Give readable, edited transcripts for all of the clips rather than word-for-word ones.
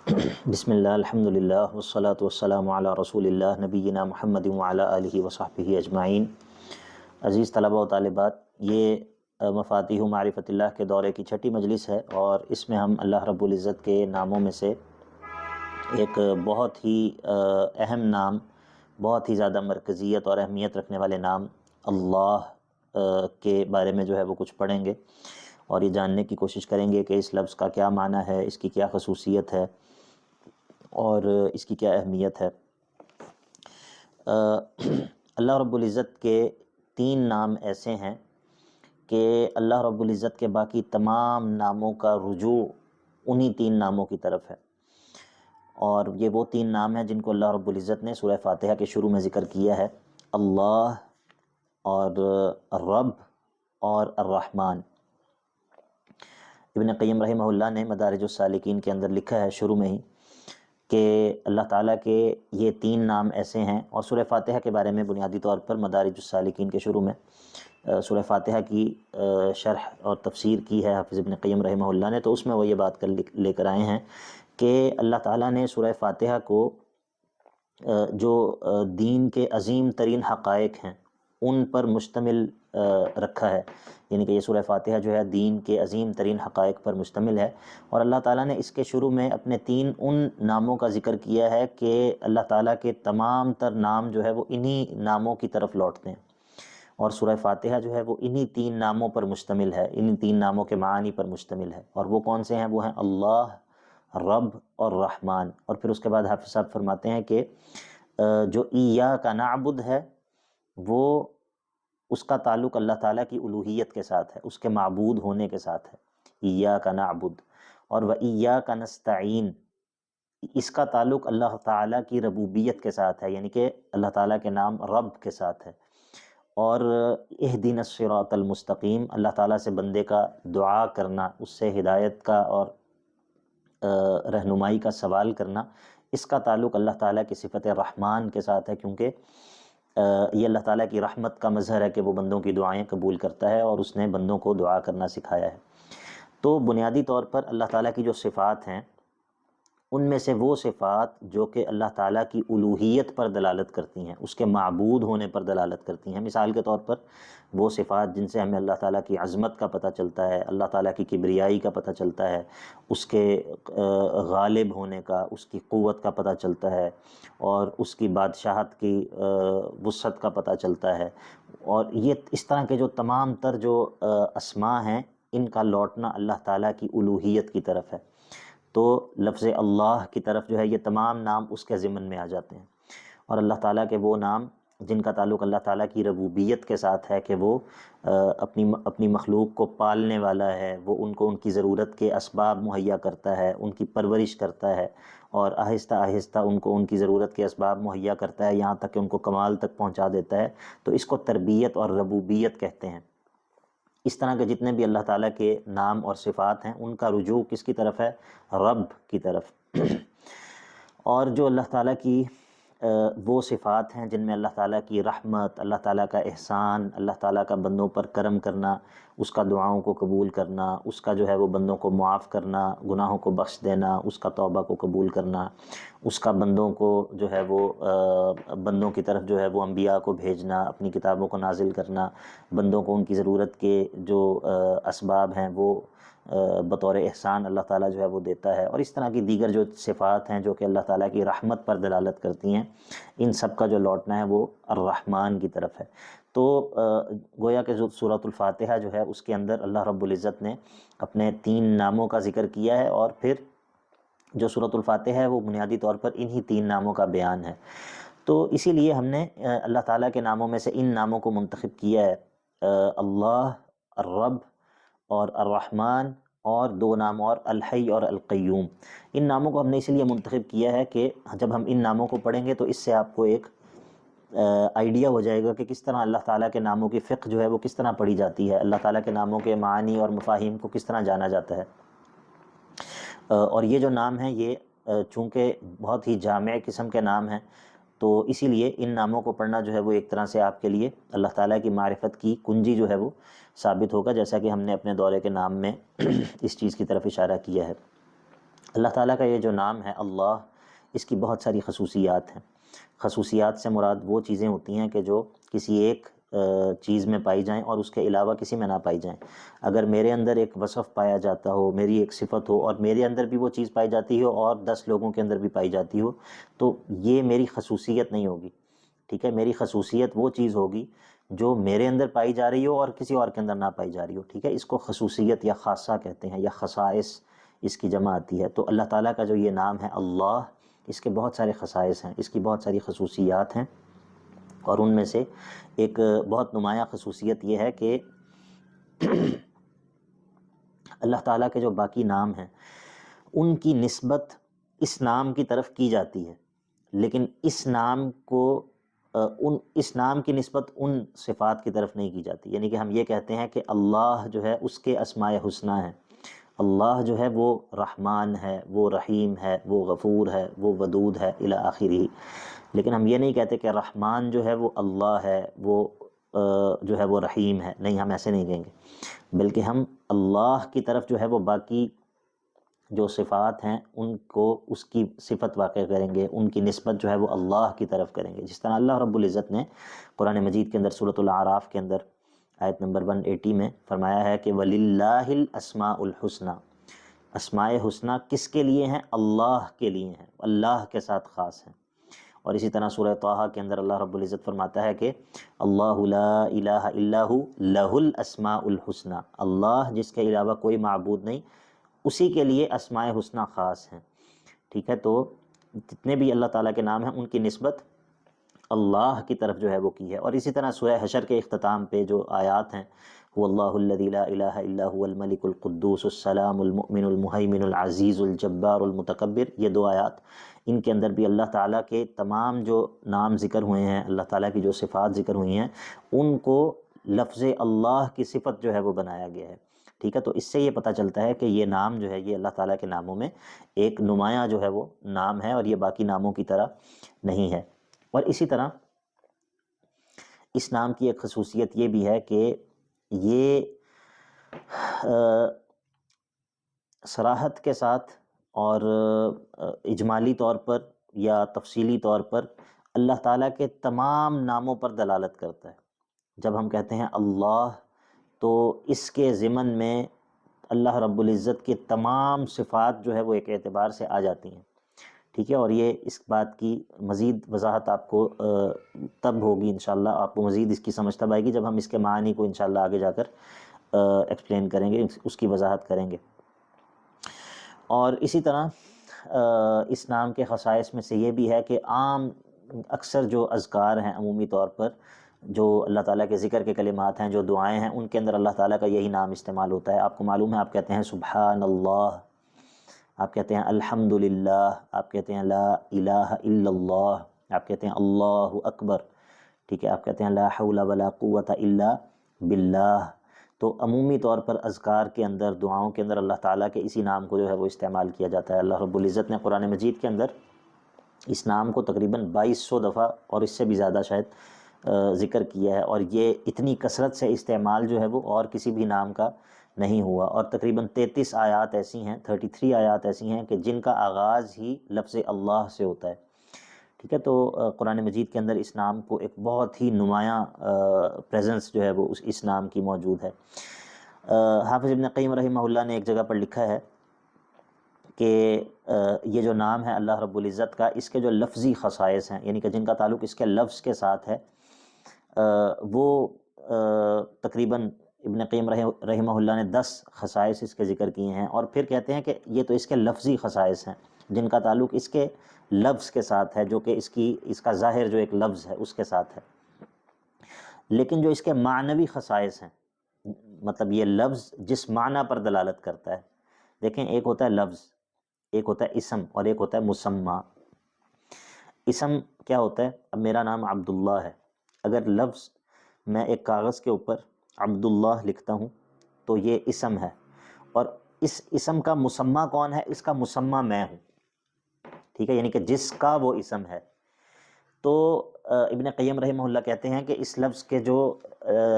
بسم اللہ الحمدللہ والصلاة والسلام علی رسول اللہ نبینا محمد وعلی آلہ وصحبہ اجمعین۔ عزیز طلبہ و طالبات، یہ مفاتیح معرفت اللہ کے دورے کی چھٹی مجلس ہے، اور اس میں ہم اللہ رب العزت کے ناموں میں سے ایک بہت ہی اہم نام، بہت ہی زیادہ مرکزیت اور اہمیت رکھنے والے نام اللہ کے بارے میں جو ہے وہ کچھ پڑھیں گے، اور یہ جاننے کی کوشش کریں گے کہ اس لفظ کا کیا معنی ہے، اس کی کیا خصوصیت ہے اور اس کی کیا اہمیت ہے۔ اللہ رب العزت کے 3 نام ایسے ہیں کہ اللہ رب العزت کے باقی تمام ناموں کا رجوع انہی 3 ناموں کی طرف ہے، اور یہ وہ 3 نام ہیں جن کو اللہ رب العزت نے سورہ فاتحہ کے شروع میں ذکر کیا ہے: اللہ اور الرب اور الرحمن۔ ابن قیم رحمہ اللہ نے مدارج السالکین کے اندر لکھا ہے شروع میں ہی کہ اللہ تعالیٰ کے یہ 3 نام ایسے ہیں، اور سورہ فاتحہ کے بارے میں بنیادی طور پر مدارج السالکین کے شروع میں سورہ فاتحہ کی شرح اور تفسیر کی ہے حافظ ابن قیم رحمہ اللہ نے، تو اس میں وہ یہ بات لے کر آئے ہیں کہ اللہ تعالیٰ نے سورہ فاتحہ کو جو دین کے عظیم ترین حقائق ہیں ان پر مشتمل رکھا ہے، یعنی کہ یہ سورہ فاتحہ جو ہے دین کے عظیم ترین حقائق پر مشتمل ہے، اور اللہ تعالیٰ نے اس کے شروع میں اپنے 3 ان ناموں کا ذکر کیا ہے کہ اللہ تعالیٰ کے تمام تر نام جو ہے وہ انہی ناموں کی طرف لوٹتے ہیں، اور سورہ فاتحہ جو ہے وہ انہی 3 ناموں پر مشتمل ہے، انہی 3 ناموں کے معانی پر مشتمل ہے، اور وہ کون سے ہیں؟ وہ ہیں اللہ، رب اور رحمان۔ اور پھر اس کے بعد حافظ صاحب فرماتے ہیں کہ جو ایاک نعبد ہے وہ اس کا تعلق اللہ تعالیٰ کی الوہیت کے ساتھ ہے، اس کے معبود ہونے کے ساتھ ہے، ایاک نعبد، اور وایاک نستعین اس کا تعلق اللہ تعالیٰ کی ربوبیت کے ساتھ ہے، یعنی کہ اللہ تعالیٰ کے نام رب کے ساتھ ہے، اور اہدنا الصراط المستقیم اللہ تعالیٰ سے بندے کا دعا کرنا، اس سے ہدایت کا اور رہنمائی کا سوال کرنا، اس کا تعلق اللہ تعالیٰ کی صفت رحمان کے ساتھ ہے، کیونکہ یہ اللہ تعالیٰ کی رحمت کا مظہر ہے کہ وہ بندوں کی دعائیں قبول کرتا ہے، اور اس نے بندوں کو دعا کرنا سکھایا ہے۔ تو بنیادی طور پر اللہ تعالیٰ کی جو صفات ہیں ان میں سے وہ صفات جو کہ اللہ تعالیٰ کی الوہیت پر دلالت کرتی ہیں، اس کے معبود ہونے پر دلالت کرتی ہیں، مثال کے طور پر وہ صفات جن سے ہمیں اللہ تعالیٰ کی عظمت کا پتہ چلتا ہے، اللہ تعالیٰ کی کبریائی کا پتہ چلتا ہے، اس کے غالب ہونے کا، اس کی قوت کا پتہ چلتا ہے، اور اس کی بادشاہت کی وسعت کا پتہ چلتا ہے، اور یہ اس طرح کے جو تمام تر جو اسماء ہیں ان کا لوٹنا اللہ تعالیٰ کی الوہیت کی طرف ہے۔ تو لفظ اللہ کی طرف جو ہے یہ تمام نام اس کے ضمن میں آ جاتے ہیں، اور اللہ تعالیٰ کے وہ نام جن کا تعلق اللہ تعالیٰ کی ربوبیت کے ساتھ ہے کہ وہ اپنی مخلوق کو پالنے والا ہے، وہ ان کو ان کی ضرورت کے اسباب مہیا کرتا ہے، ان کی پرورش کرتا ہے، اور آہستہ آہستہ ان کو ان کی ضرورت کے اسباب مہیا کرتا ہے یہاں تک کہ ان کو کمال تک پہنچا دیتا ہے، تو اس کو تربیت اور ربوبیت کہتے ہیں۔ اس طرح کے جتنے بھی اللہ تعالیٰ کے نام اور صفات ہیں ان کا رجوع کس کی طرف ہے؟ رب کی طرف۔ اور جو اللہ تعالیٰ کی وہ صفات ہیں جن میں اللہ تعالیٰ کی رحمت، اللہ تعالیٰ کا احسان، اللہ تعالیٰ کا بندوں پر کرم کرنا، اس کا دعاؤں کو قبول کرنا، اس کا جو ہے وہ بندوں کو معاف کرنا، گناہوں کو بخش دینا، اس کا توبہ کو قبول کرنا، اس کا بندوں کو جو ہے وہ بندوں کی طرف جو ہے وہ انبیاء کو بھیجنا، اپنی کتابوں کو نازل کرنا، بندوں کو ان کی ضرورت کے جو اسباب ہیں وہ بطور احسان اللہ تعالیٰ جو ہے وہ دیتا ہے، اور اس طرح کی دیگر جو صفات ہیں جو کہ اللہ تعالیٰ کی رحمت پر دلالت کرتی ہیں، ان سب کا جو لوٹنا ہے وہ الرحمن کی طرف ہے۔ تو گویا کہ جو سورۃ الفاتحہ جو ہے اس کے اندر اللہ رب العزت نے اپنے 3 ناموں کا ذکر کیا ہے، اور پھر جو سورۃ الفاتحہ ہے وہ بنیادی طور پر انہی 3 ناموں کا بیان ہے۔ تو اسی لیے ہم نے اللہ تعالیٰ کے ناموں میں سے ان ناموں کو منتخب کیا ہے، اللہ، الرب اور الرحمن، اور 2 نام اور الحی اور القیوم۔ ان ناموں کو ہم نے اس لیے منتخب کیا ہے کہ جب ہم ان ناموں کو پڑھیں گے تو اس سے آپ کو ایک آئیڈیا ہو جائے گا کہ کس طرح اللہ تعالیٰ کے ناموں کی فقہ جو ہے وہ کس طرح پڑھی جاتی ہے، اللہ تعالیٰ کے ناموں کے معانی اور مفاہیم کو کس طرح جانا جاتا ہے۔ اور یہ جو نام ہیں یہ چونکہ بہت ہی جامع قسم کے نام ہیں، تو اسی لیے ان ناموں کو پڑھنا جو ہے وہ ایک طرح سے آپ کے لیے اللہ تعالیٰ کی معرفت کی کنجی جو ہے وہ ثابت ہوگا، جیسا کہ ہم نے اپنے دورے کے نام میں اس چیز کی طرف اشارہ کیا ہے۔ اللہ تعالیٰ کا یہ جو نام ہے اللہ، اس کی بہت ساری خصوصیات ہیں۔ خصوصیات سے مراد وہ چیزیں ہوتی ہیں کہ جو کسی ایک چیز میں پائی جائیں اور اس کے علاوہ کسی میں نہ پائی جائیں۔ اگر میرے اندر ایک وصف پایا جاتا ہو، میری ایک صفت ہو، اور میرے اندر بھی وہ چیز پائی جاتی ہو اور 10 لوگوں کے اندر بھی پائی جاتی ہو، تو یہ میری خصوصیت نہیں ہوگی، ٹھیک ہے؟ میری خصوصیت وہ چیز ہوگی جو میرے اندر پائی جا رہی ہو اور کسی اور کے اندر نہ پائی جا رہی ہو، ٹھیک ہے؟ اس کو خصوصیت یا خاصہ کہتے ہیں، یا خصائص اس کی جمع آتی ہے۔ تو اللہ تعالیٰ کا جو یہ نام ہے اللہ، اس کے بہت سارے خصائص ہیں، اس کی بہت ساری خصوصیات ہیں، اور ان میں سے ایک بہت نمایاں خصوصیت یہ ہے کہ اللہ تعالیٰ کے جو باقی نام ہیں ان کی نسبت اس نام کی طرف کی جاتی ہے، لیکن اس نام کو اس نام کی نسبت ان صفات کی طرف نہیں کی جاتی۔ یعنی کہ ہم یہ کہتے ہیں کہ اللہ جو ہے اس کے اسماء حسنی ہیں، اللہ جو ہے وہ رحمان ہے، وہ رحیم ہے، وہ غفور ہے، وہ ودود ہے الی آخرہ، لیکن ہم یہ نہیں کہتے کہ رحمان جو ہے وہ اللہ ہے، وہ جو ہے وہ رحیم ہے، نہیں، ہم ایسے نہیں کہیں گے، بلکہ ہم اللہ کی طرف جو ہے وہ باقی جو صفات ہیں ان کو اس کی صفت واقع کریں گے، ان کی نسبت جو ہے وہ اللہ کی طرف کریں گے۔ جس طرح اللہ رب العزت نے قرآن مجید کے اندر سورۃ الاعراف کے اندر آیت نمبر 180 میں فرمایا ہے کہ وَلِلَّهِ الْأَسْمَاءُ الْحُسْنَى، اسماء حسنہ کس کے لیے ہیں؟ اللہ کے لیے ہیں، اللہ کے ساتھ خاص ہیں۔ اور اسی طرح سورہ طٰہٰ کے اندر اللہ رب العزت فرماتا ہے کہ اللہ لا الہ الا ہو لہ الاسماء الحسنى، اللہ جس کے علاوہ کوئی معبود نہیں، اسی کے لیے اسماء حسنہ خاص ہیں، ٹھیک ہے؟ تو جتنے بھی اللہ تعالیٰ کے نام ہیں ان کی نسبت اللہ کی طرف جو ہے وہ کی ہے۔ اور اسی طرح سورہ حشر کے اختتام پہ جو آیات ہیں، هو اللہ الذی لا الہ الا هو الملک القدوس السلام المؤمن المہیمن العزیز الجبار المتکبر، یہ 2 آیات، ان کے اندر بھی اللہ تعالیٰ کے تمام جو نام ذکر ہوئے ہیں، اللہ تعالیٰ کی جو صفات ذکر ہوئی ہیں، ان کو لفظ اللہ کی صفت جو ہے وہ بنایا گیا ہے، ٹھیک ہے؟ تو اس سے یہ پتہ چلتا ہے کہ یہ نام جو ہے یہ اللہ تعالیٰ کے ناموں میں ایک نمایاں جو ہے وہ نام ہے، اور یہ باقی ناموں کی طرح نہیں ہے۔ اور اسی طرح اس نام کی ایک خصوصیت یہ بھی ہے کہ یہ صراحت کے ساتھ اور اجمالی طور پر یا تفصیلی طور پر اللہ تعالیٰ کے تمام ناموں پر دلالت کرتا ہے۔ جب ہم کہتے ہیں اللہ، تو اس کے ضمن میں اللہ رب العزت کے تمام صفات جو ہے وہ ایک اعتبار سے آ جاتی ہیں، ٹھیک ہے؟ اور یہ اس بات کی مزید وضاحت آپ کو تب ہوگی انشاءاللہ، آپ کو مزید اس کی سمجھ تب آئے گی جب ہم اس کے معنی کو انشاءاللہ آگے جا کر ایکسپلین کریں گے، اس کی وضاحت کریں گے۔ اور اسی طرح اس نام کے خصائص میں سے یہ بھی ہے کہ عام اکثر جو اذکار ہیں عمومی طور پر، جو اللہ تعالیٰ کے ذکر کے کلمات ہیں، جو دعائیں ہیں، ان کے اندر اللہ تعالیٰ کا یہی نام استعمال ہوتا ہے۔ آپ کو معلوم ہے، آپ کہتے ہیں سبحان اللہ، آپ کہتے ہیں الحمدللہ، آپ کہتے ہیں لا الہ الا اللہ، آپ کہتے ہیں اللہ اکبر، ٹھیک ہے؟ آپ کہتے ہیں لا حول ولا قوۃ الا باللہ۔ تو عمومی طور پر اذکار کے اندر، دعاؤں کے اندر اللہ تعالیٰ کے اسی نام کو جو ہے وہ استعمال کیا جاتا ہے۔ اللہ رب العزت نے قرآن مجید کے اندر اس نام کو تقریباً 2200 دفعہ اور اس سے بھی زیادہ شاید ذکر کیا ہے، اور یہ اتنی کثرت سے استعمال جو ہے وہ اور کسی بھی نام کا نہیں ہوا۔ اور تقریباً 33 آیات ایسی ہیں، 33 آیات ایسی ہیں کہ جن کا آغاز ہی لفظ اللہ سے ہوتا ہے، ٹھیک ہے؟ تو قرآن مجید کے اندر اس نام کو ایک بہت ہی نمایاں پریزنس جو ہے وہ اس نام کی موجود ہے۔ حافظ ابن قیم رحمہ اللہ نے ایک جگہ پر لکھا ہے کہ یہ جو نام ہے اللہ رب العزت کا، اس کے جو لفظی خصائص ہیں، یعنی کہ جن کا تعلق اس کے لفظ کے ساتھ ہے، وہ تقریباً ابن قیم رحمہ اللہ نے 10 خصائص اس کے ذکر کیے ہیں، اور پھر کہتے ہیں کہ یہ تو اس کے لفظی خصائص ہیں جن کا تعلق اس کے لفظ کے ساتھ ہے، جو کہ اس کا ظاہر جو ایک لفظ ہے اس کے ساتھ ہے، لیکن جو اس کے معنوی خصائص ہیں، مطلب یہ لفظ جس معنی پر دلالت کرتا ہے، دیکھیں ایک ہوتا ہے لفظ، ایک ہوتا ہے اسم، اور ایک ہوتا ہے مسمى۔ اسم کیا ہوتا ہے؟ اب میرا نام عبداللہ ہے، اگر لفظ میں ایک کاغذ کے اوپر عبداللہ لکھتا ہوں تو یہ اسم ہے، اور اس اسم کا مسمى کون ہے؟ اس کا مسمى میں ہوں، ٹھیک ہے؟ یعنی کہ جس کا وہ اسم ہے۔ تو ابن قیم رحمہ اللہ کہتے ہیں کہ اس لفظ کے جو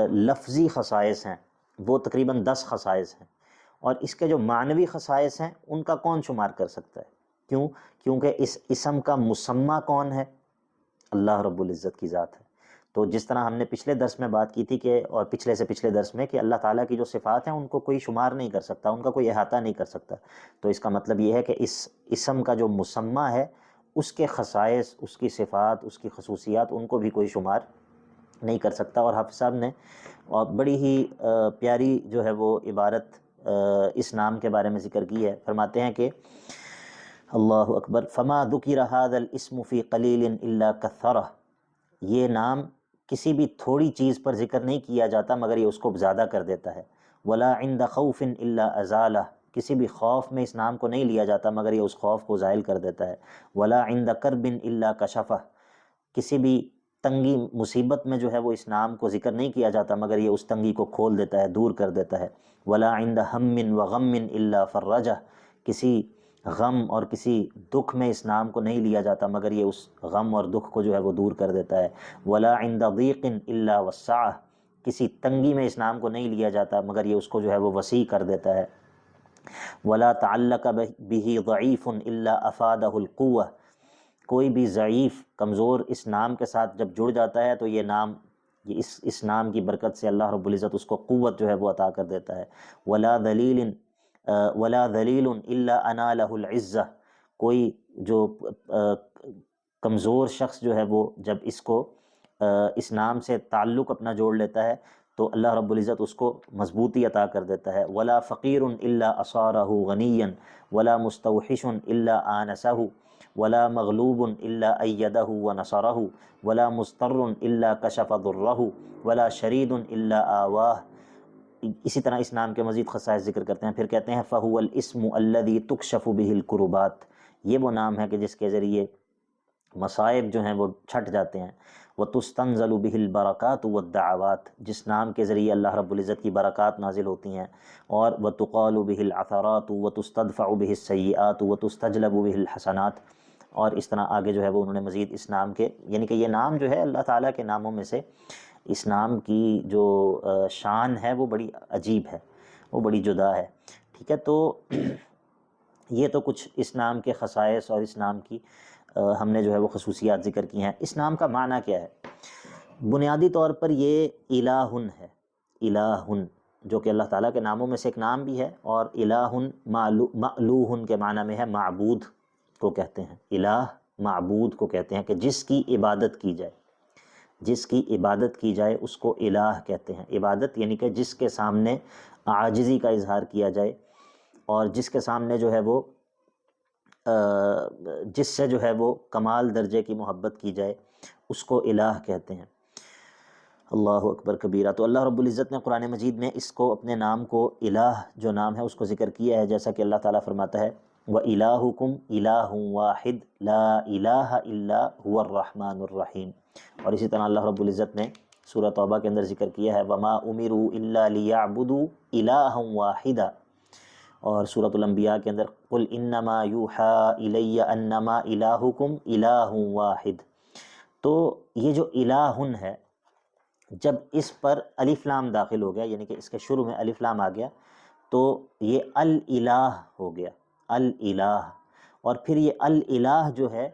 لفظی خصائص ہیں وہ تقریباً 10 خصائص ہیں، اور اس کے جو معنوی خصائص ہیں ان کا کون شمار کر سکتا ہے؟ کیوں؟ کیونکہ اس اسم کا مسمى کون ہے؟ اللہ رب العزت کی ذات ہے۔ تو جس طرح ہم نے پچھلے درس میں بات کی تھی کہ، اور پچھلے سے پچھلے درس میں، کہ اللہ تعالیٰ کی جو صفات ہیں ان کو کوئی شمار نہیں کر سکتا، ان کا کوئی احاطہ نہیں کر سکتا، تو اس کا مطلب یہ ہے کہ اس اسم کا جو مسمى ہے اس کے خصائص، اس کی صفات، اس کی خصوصیات، ان کو بھی کوئی شمار نہیں کر سکتا۔ اور حافظ صاحب نے اور بڑی ہی پیاری جو ہے وہ عبارت اس نام کے بارے میں ذکر کی ہے، فرماتے ہیں کہ اللہ اکبر، فما ذکر ھذا الاسم فی قلیل الا کثرہ، یہ نام کسی بھی تھوڑی چیز پر ذکر نہیں کیا جاتا مگر یہ اس کو زیادہ کر دیتا ہے، ولا عند خوف الا ازالہ، کسی بھی خوف میں اس نام کو نہیں لیا جاتا مگر یہ اس خوف کو زائل کر دیتا ہے، ولا عند کرب الا کشفہ، کسی بھی تنگی مصیبت میں جو ہے وہ اس نام کو ذکر نہیں کیا جاتا مگر یہ اس تنگی کو کھول دیتا ہے، دور کر دیتا ہے، ولا عند ہم وغم الا فرجہ، کسی غم اور کسی دکھ میں اس نام کو نہیں لیا جاتا مگر یہ اس غم اور دکھ کو جو ہے وہ دور کر دیتا ہے، ولا عند ضیق الا وسعہ، کسی تنگی میں اس نام کو نہیں لیا جاتا مگر یہ اس کو جو ہے وہ وسیع کر دیتا ہے، ولا تعلق به ضعیف الا افادہ القوہ، کوئی بھی ضعیف کمزور اس نام کے ساتھ جب جڑ جاتا ہے تو یہ نام، یہ اس نام کی برکت سے اللہ رب العزت اس کو قوت جو ہے وہ عطا کر دیتا ہے، ولا ذلیل الا انالہ العزہ، کوئی جو کمزور شخص جو ہے وہ جب اس نام سے تعلق اپنا جوڑ لیتا ہے تو اللہ رب العزت اس کو مضبوطی عطا کر دیتا ہے، ولا فقیر الا اصارہ غنیا ولا مستوحش الا آنسہ ولا مغلوب الا ایدہ ونصرہ ولا مضطر الا کشف ضرہ ولا شرید الا آواہ۔ اسی طرح اس نام کے مزید خصائص ذکر کرتے ہیں، پھر کہتے ہیں فَهُوَ الْإِسْمُ الَّذِي تُكْشَفُ بِهِ الْكُرُبَاتِ، یہ وہ نام ہے کہ جس کے ذریعے مصائب جو ہیں وہ چھٹ جاتے ہیں، وَتُسْتَنزَلُ بِهِ الْبَرَكَاتُ وَالدَّعَوَاتُ، جس نام کے ذریعے اللہ رب العزت کی برکات نازل ہوتی ہیں، اور وَتُقَالُ بِهِ الْعَثَرَاتُ وَتُسْتَدْفَعُ بِهِ السَّيِّئَاتُ وَتُسْتَجْلَبُ بِهِ الْحَسَنَاتُ، اور اس طرح آگے جو ہے وہ انہوں نے مزید اس نام کے، یعنی کہ یہ نام جو ہے اللہ تعالیٰ کے ناموں میں سے، اس نام کی جو شان ہے وہ بڑی عجیب ہے، وہ بڑی جدا ہے، ٹھیک ہے۔ تو یہ تو کچھ اس نام کے خصائص اور اس نام کی ہم نے جو ہے وہ خصوصیات ذکر کی ہیں۔ اس نام کا معنی کیا ہے؟ بنیادی طور پر یہ الہٌ ہے، الہٌ، جو کہ اللہ تعالیٰ کے ناموں میں سے ایک نام بھی ہے، اور الہٌ مألوہ کے معنی میں ہے، معبود کو کہتے ہیں، الہ معبود کو کہتے ہیں، کہ جس کی عبادت کی جائے، جس کی عبادت کی جائے اس کو الہ کہتے ہیں۔ عبادت یعنی کہ جس کے سامنے عاجزی کا اظہار کیا جائے، اور جس کے سامنے جو ہے وہ جس سے جو ہے وہ کمال درجے کی محبت کی جائے اس کو الہ کہتے ہیں۔ اللہ اکبر کبیرہ۔ تو اللہ رب العزت نے قرآن مجید میں اس کو، اپنے نام کو، الہ جو نام ہے اس کو ذکر کیا ہے، جیسا کہ اللہ تعالیٰ فرماتا ہے وَإِلَٰهُكُمْ إِلَٰهٌ وَاحِدٌ لَا إِلَٰهَ إِلَّا هُوَ الرَّحْمَٰنُ الرَّحِيمُ، اور اسی طرح اللہ رب العزت نے سورہ توبہ کے اندر ذکر کیا ہے وَمَا أُمِرُوا إِلَّا لِيَعْبُدُوا إِلَٰهًا وَاحِدًا، اور سورۃ الانبیاء کے اندر قُلْ إِنَّمَا يُوحَىٰ إِلَيَّ أَنَّمَا إِلَٰهُكُمْ إِلَٰهٌ وَاحِدٌ۔ تو یہ جو الہٌ ہے، جب اس پر الف لام داخل ہو گیا، یعنی کہ اس کے شروع میں الف لام آ گیا تو یہ الالہ ہو گیا، الالہ، اور پھر یہ الالہ جو ہے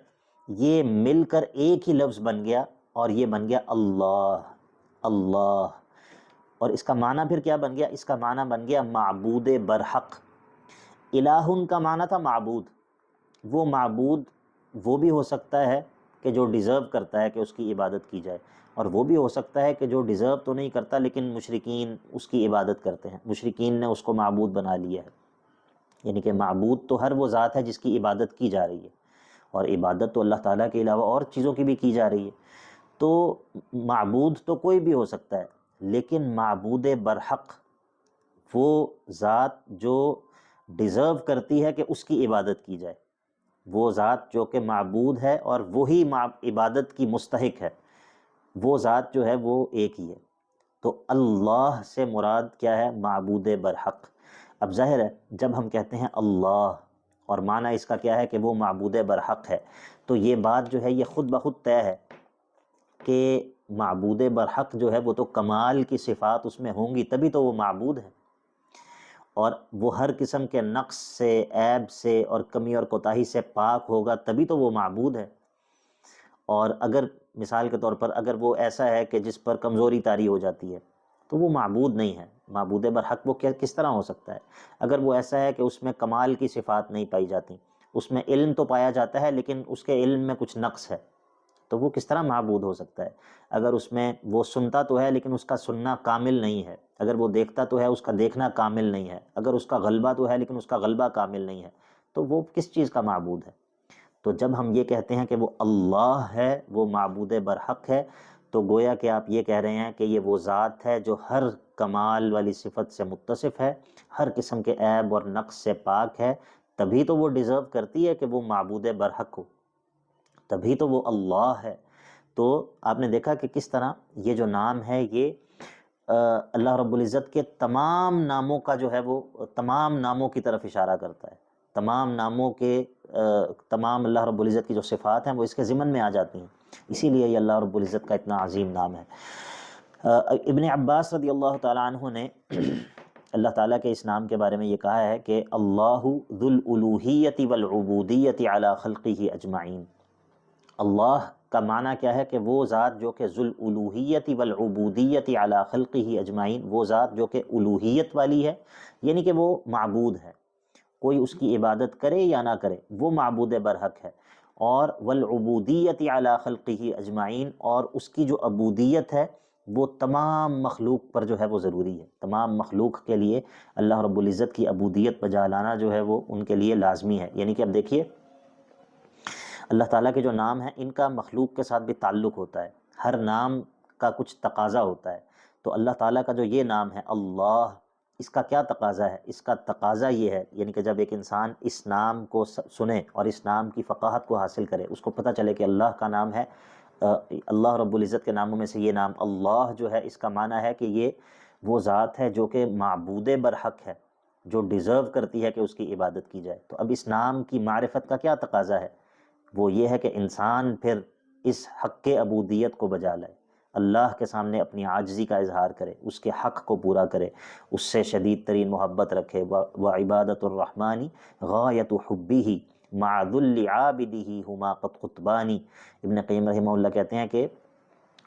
یہ مل کر ایک ہی لفظ بن گیا، اور یہ بن گیا اللہ، اللہ، اور اس کا معنی پھر کیا بن گیا؟ اس کا معنی بن گیا معبود برحق۔ الہٌ کا معنی تھا معبود، وہ معبود وہ بھی ہو سکتا ہے کہ جو ڈیزرو کرتا ہے کہ اس کی عبادت کی جائے، اور وہ بھی ہو سکتا ہے کہ جو ڈیزرو تو نہیں کرتا لیکن مشرکین اس کی عبادت کرتے ہیں، مشرکین نے اس کو معبود بنا لیا ہے۔ یعنی کہ معبود تو ہر وہ ذات ہے جس کی عبادت کی جا رہی ہے، اور عبادت تو اللہ تعالیٰ کے علاوہ اور چیزوں کی بھی کی جا رہی ہے، تو معبود تو کوئی بھی ہو سکتا ہے، لیکن معبود برحق وہ ذات جو ڈیزرو کرتی ہے کہ اس کی عبادت کی جائے، وہ ذات جو کہ معبود ہے اور وہی عبادت کی مستحق ہے، وہ ذات جو ہے وہ ایک ہی ہے۔ تو اللہ سے مراد کیا ہے؟ معبود برحق۔ اب ظاہر ہے جب ہم کہتے ہیں اللہ اور معنی اس کا کیا ہے کہ وہ معبود برحق ہے، تو یہ بات جو ہے یہ خود بخود طے ہے کہ معبود برحق جو ہے وہ تو کمال کی صفات اس میں ہوں گی، تبھی تو وہ معبود ہے، اور وہ ہر قسم کے نقص سے، عیب سے اور کمی اور کوتاہی سے پاک ہوگا، تبھی تو وہ معبود ہے۔ اور اگر مثال کے طور پر اگر وہ ایسا ہے کہ جس پر کمزوری طاری ہو جاتی ہے تو وہ معبود نہیں ہے، معبود برحق وہ کس طرح ہو سکتا ہے؟ اگر وہ ایسا ہے کہ اس میں کمال کی صفات نہیں پائی جاتی، اس میں علم تو پایا جاتا ہے لیکن اس کے علم میں کچھ نقص ہے، تو وہ کس طرح معبود ہو سکتا ہے؟ اگر اس میں وہ سنتا تو ہے لیکن اس کا سننا کامل نہیں ہے، اگر وہ دیکھتا تو ہے اس کا دیکھنا کامل نہیں ہے، اگر اس کا غلبہ تو ہے لیکن اس کا غلبہ کامل نہیں ہے، تو وہ کس چیز کا معبود ہے؟ تو جب ہم یہ کہتے ہیں کہ وہ اللہ ہے، وہ معبود برحق ہے، تو گویا کہ آپ یہ کہہ رہے ہیں کہ یہ وہ ذات ہے جو ہر کمال والی صفت سے متصف ہے، ہر قسم کے عیب اور نقص سے پاک ہے، تبھی تو وہ ڈیزرو کرتی ہے کہ وہ معبود برحق ہو، تبھی تو وہ اللہ ہے۔ تو آپ نے دیکھا کہ کس طرح یہ جو نام ہے یہ اللہ رب العزت کے تمام ناموں کا جو ہے وہ تمام ناموں کی طرف اشارہ کرتا ہے، تمام ناموں کے تمام اللہ رب العزت کی جو صفات ہیں وہ اس کے ضمن میں آ جاتی ہیں، اسی لیے یہ اللہ رب العزت کا اتنا عظیم نام ہے۔ ابن عباس رضی اللہ تعالیٰ عنہ نے اللہ تعالیٰ کے اس نام کے بارے میں یہ کہا ہے کہ اللہ ذو الالوہیت والعبودیت علی خلقہ اجمعین۔ اللہ کا معنی کیا ہے کہ وہ ذات جو کہ ذو الالوہیت والعبودیت علی خلقہ اجمعین، وہ ذات جو کہ الوہیت والی ہے، یعنی کہ وہ معبود ہے، کوئی اس کی عبادت کرے یا نہ کرے وہ معبود برحق ہے، اور والعبودیت علی خلقہ اجمعین، اور اس کی جو عبودیت ہے وہ تمام مخلوق پر جو ہے وہ ضروری ہے، تمام مخلوق کے لیے اللہ رب العزت کی عبودیت بجا لانا جو ہے وہ ان کے لیے لازمی ہے۔ یعنی کہ اب دیکھیے اللہ تعالیٰ کے جو نام ہیں ان کا مخلوق کے ساتھ بھی تعلق ہوتا ہے، ہر نام کا کچھ تقاضا ہوتا ہے، تو اللہ تعالیٰ کا جو یہ نام ہے اللہ، اس کا کیا تقاضا ہے؟ اس کا تقاضا یہ ہے، یعنی کہ جب ایک انسان اس نام کو سنے اور اس نام کی فقاہت کو حاصل کرے، اس کو پتہ چلے کہ اللہ کا نام ہے، اللہ رب العزت کے ناموں میں سے یہ نام اللہ جو ہے، اس کا معنی ہے کہ یہ وہ ذات ہے جو کہ معبود برحق ہے، جو ڈیزرو کرتی ہے کہ اس کی عبادت کی جائے۔ تو اب اس نام کی معرفت کا کیا تقاضا ہے؟ وہ یہ ہے کہ انسان پھر اس حق عبودیت کو بجا لائے، اللہ کے سامنے اپنی عاجزی کا اظہار کرے، اس کے حق کو پورا کرے، اس سے شدید ترین محبت رکھے۔ وعبادۃ الرحمن غایۃ حبہ مع ذل عابدہ ہما قد قطبانی۔ ابن قیم رحمہ اللہ کہتے ہیں کہ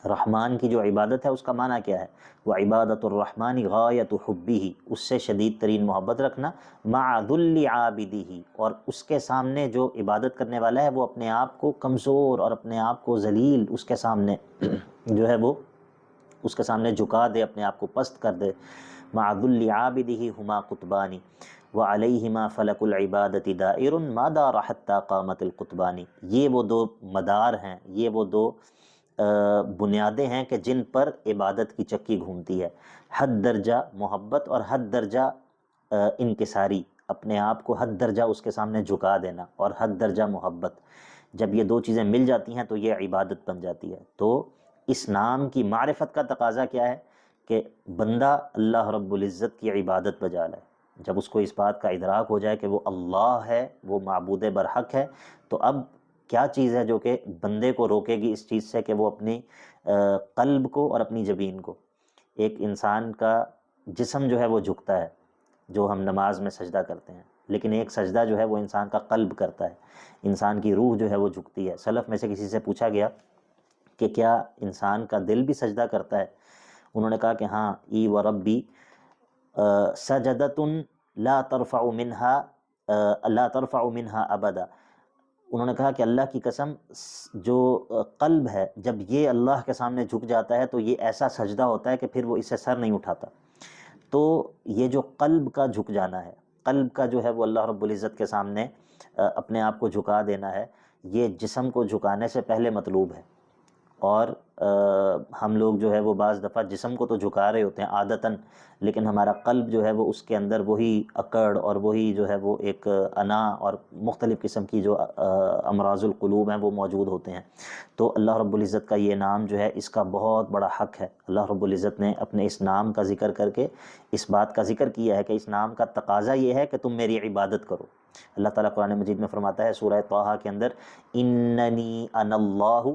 رحمان کی جو عبادت ہے اس کا معنی کیا ہے؟ وہ عبادت الرحمن غایت حبہ، اس سے شدید ترین محبت رکھنا، مع ذل عابدہ، اور اس کے سامنے جو عبادت کرنے والا ہے وہ اپنے آپ کو کمزور اور اپنے آپ کو ذلیل اس کے سامنے جو ہے وہ اس کے سامنے جھکا دے، اپنے آپ کو پست کر دے۔ مع ذل عابدہ ہما قطبانی وعلیہما فلک العبادت دائر ما دار حتی قامت القطبانی۔ یہ وہ دو مدار ہیں، یہ وہ دو بنیادیں ہیں کہ جن پر عبادت کی چکی گھومتی ہے، حد درجہ محبت اور حد درجہ انکساری، اپنے آپ کو حد درجہ اس کے سامنے جھکا دینا، اور حد درجہ محبت، جب یہ دو چیزیں مل جاتی ہیں تو یہ عبادت بن جاتی ہے۔ تو اس نام کی معرفت کا تقاضا کیا ہے؟ کہ بندہ اللہ رب العزت کی عبادت بجا لائے، جب اس کو اس بات کا ادراک ہو جائے کہ وہ اللہ ہے، وہ معبود برحق ہے، تو اب کیا چیز ہے جو کہ بندے کو روکے گی اس چیز سے کہ وہ اپنی قلب کو اور اپنی جبین کو، ایک انسان کا جسم جو ہے وہ جھکتا ہے جو ہم نماز میں سجدہ کرتے ہیں، لیکن ایک سجدہ جو ہے وہ انسان کا قلب کرتا ہے، انسان کی روح جو ہے وہ جھکتی ہے۔ سلف میں سے کسی سے پوچھا گیا کہ کیا انسان کا دل بھی سجدہ کرتا ہے؟ انہوں نے کہا کہ ہاں، ای و ربی سجدۃ لا ترفع منها ابدا۔ انہوں نے کہا کہ اللہ کی قسم، جو قلب ہے جب یہ اللہ کے سامنے جھک جاتا ہے تو یہ ایسا سجدہ ہوتا ہے کہ پھر وہ اس سے سر نہیں اٹھاتا۔ تو یہ جو قلب کا جھک جانا ہے، قلب کا جو ہے وہ اللہ رب العزت کے سامنے اپنے آپ کو جھکا دینا ہے، یہ جسم کو جھکانے سے پہلے مطلوب ہے۔ اور ہم لوگ جو ہے وہ بعض دفعہ جسم کو تو جھکا رہے ہوتے ہیں عادتاً، لیکن ہمارا قلب جو ہے وہ اس کے اندر وہی اکڑ اور وہی جو ہے وہ ایک انا اور مختلف قسم کی جو امراض القلوب ہیں وہ موجود ہوتے ہیں۔ تو اللہ رب العزت کا یہ نام جو ہے اس کا بہت بڑا حق ہے۔ اللہ رب العزت نے اپنے اس نام کا ذکر کر کے اس بات کا ذکر کیا ہے کہ اس نام کا تقاضا یہ ہے کہ تم میری عبادت کرو۔ اللہ تعالیٰ قرآن مجید میں فرماتا ہے سورہ طٰہٰ کے اندر، اننی انا اللہ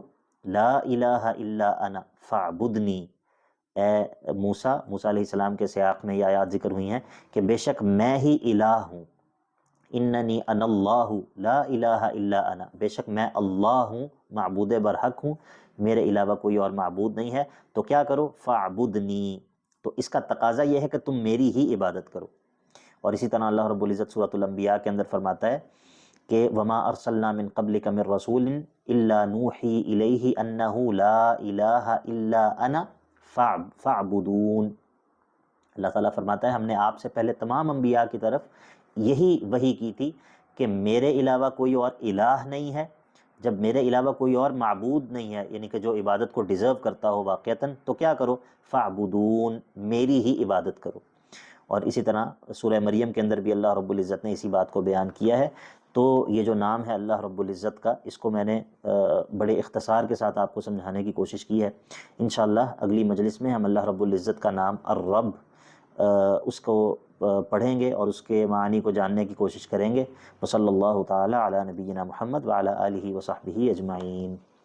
لا الہ الا انا فاعبدنی۔ اے موسیٰ علیہ السلام کے سیاق میں یہ آیات ذکر ہوئی ہیں کہ بے شک میں ہی الہ ہوں، اننی انا اللہ لا الہ الا انا، بے شک میں اللہ ہوں، معبود برحق ہوں، میرے علاوہ کوئی اور معبود نہیں ہے، تو کیا کرو، فاعبدنی، تو اس کا تقاضا یہ ہے کہ تم میری ہی عبادت کرو۔ اور اسی طرح اللہ رب العزت سورۃ الانبیاء کے اندر فرماتا ہے کہ وما ارسلنا من قبلک من رسول الا نوحی الیہ انہ لا الہ الا انا فاعبدون۔ اللہ تعالیٰ فرماتا ہے ہم نے آپ سے پہلے تمام انبیاء کی طرف یہی وحی کی تھی کہ میرے علاوہ کوئی اور الہ نہیں ہے، جب میرے علاوہ کوئی اور معبود نہیں ہے، یعنی کہ جو عبادت کو ڈیزرو کرتا ہو واقعتاً، تو کیا کرو، فاعبدون، میری ہی عبادت کرو۔ اور اسی طرح سورہ مریم کے اندر بھی اللہ رب العزت نے اسی بات کو بیان کیا ہے۔ تو یہ جو نام ہے اللہ رب العزت کا، اس کو میں نے بڑے اختصار کے ساتھ آپ کو سمجھانے کی کوشش کی ہے۔ انشاءاللہ اگلی مجلس میں ہم اللہ رب العزت کا نام الرب اس کو پڑھیں گے اور اس کے معانی کو جاننے کی کوشش کریں گے۔ وصلی اللہ تعالی علی نبینا محمد وعلی آلہ وصحبہ اجمعین۔